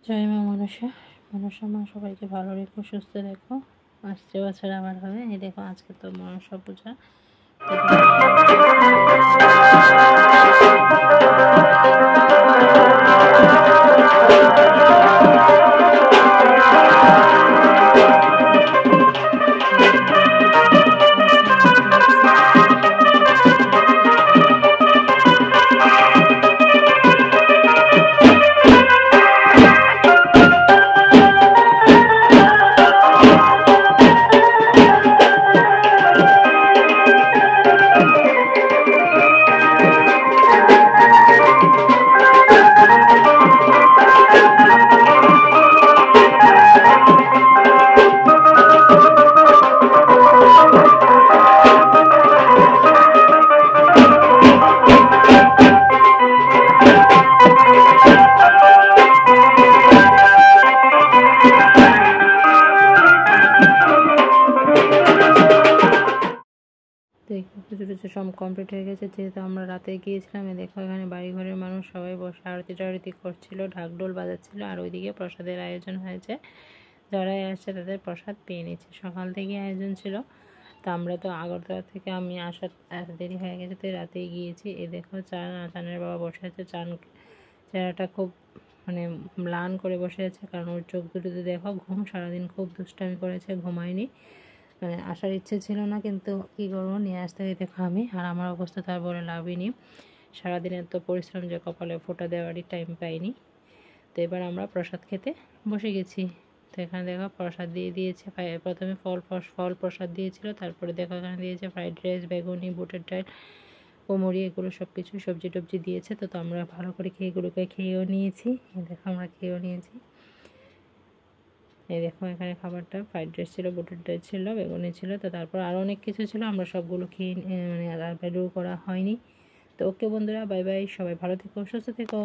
জয় মা মনসা। মনসা মা সবাইকে ভালো রেখো, সুস্থ রেখো। আসছে বছর আবার হবে। এই দেখো আজকে তো মনসা পূজা। পুজো টুজো সব কমপ্লিট হয়ে গেছে, যেহেতু আমরা রাতে গিয়েছিলাম। দেখো এখানে বাড়ি ঘরের মানুষ সবাই বসে আরতি টারতি করছিল, ঢাকঢোল বাজাচ্ছিল, আর ওইদিকে প্রসাদের আয়োজন হয়েছে। যারাই আসছে তাদের প্রসাদ পেয়ে নিচ্ছে। সকাল থেকে আয়োজন ছিল, তো আমরা তো আগরতলা থেকে আমি আসার এত দেরি হয়ে গেছে, তো রাতেই গিয়েছি। দেখো চানের বাবা বসে আছে। চেহারাটা খুব ম্লান করে বসে আছে, কারণ ওর চোখ দুটোতে দেখো ঘুম, সারাদিন খুব দুষ্টামি করেছে, ঘুমায়নি। আসার ইচ্ছে ছিল না, কিন্তু কী করবো, নিয়ে আসতে দেখো আমি। আর আমার অবস্থা তার বলে লাভই নেই, সারাদিনের তো পরিশ্রম যে কপালে ফোঁটা দেওয়ারই টাইম পাইনি। তো এবার আমরা প্রসাদ খেতে বসে গেছি। তো এখানে দেখো প্রসাদ দিয়ে দিয়েছে। প্রথমে ফল প্রসাদ দিয়েছিল, তারপরে দেখো এখানে দিয়েছে ফ্রাইড রাইস, বেগুনি, বুটের ডাল, কোমরি, এগুলো সব কিছু সবজি টবজি দিয়েছে। তো আমরা ভালো করে এগুলোকে খেয়েও নিয়েছি। দেখো আমরা খেয়েও নিয়েছি। এই দেখো এখানে খাবারটা ফ্রাইড রাইস ছিল, বুটের ডাল ছিল, বেগুনি ছিল, তো তারপর আরও অনেক কিছু ছিল। আমরা সবগুলো খেয়ে আর ভ্যালু করা হয়নি। তো ওকে বন্ধুরা, বাই বাই, সবাই ভালো থেকো, সুস্থ থেকো।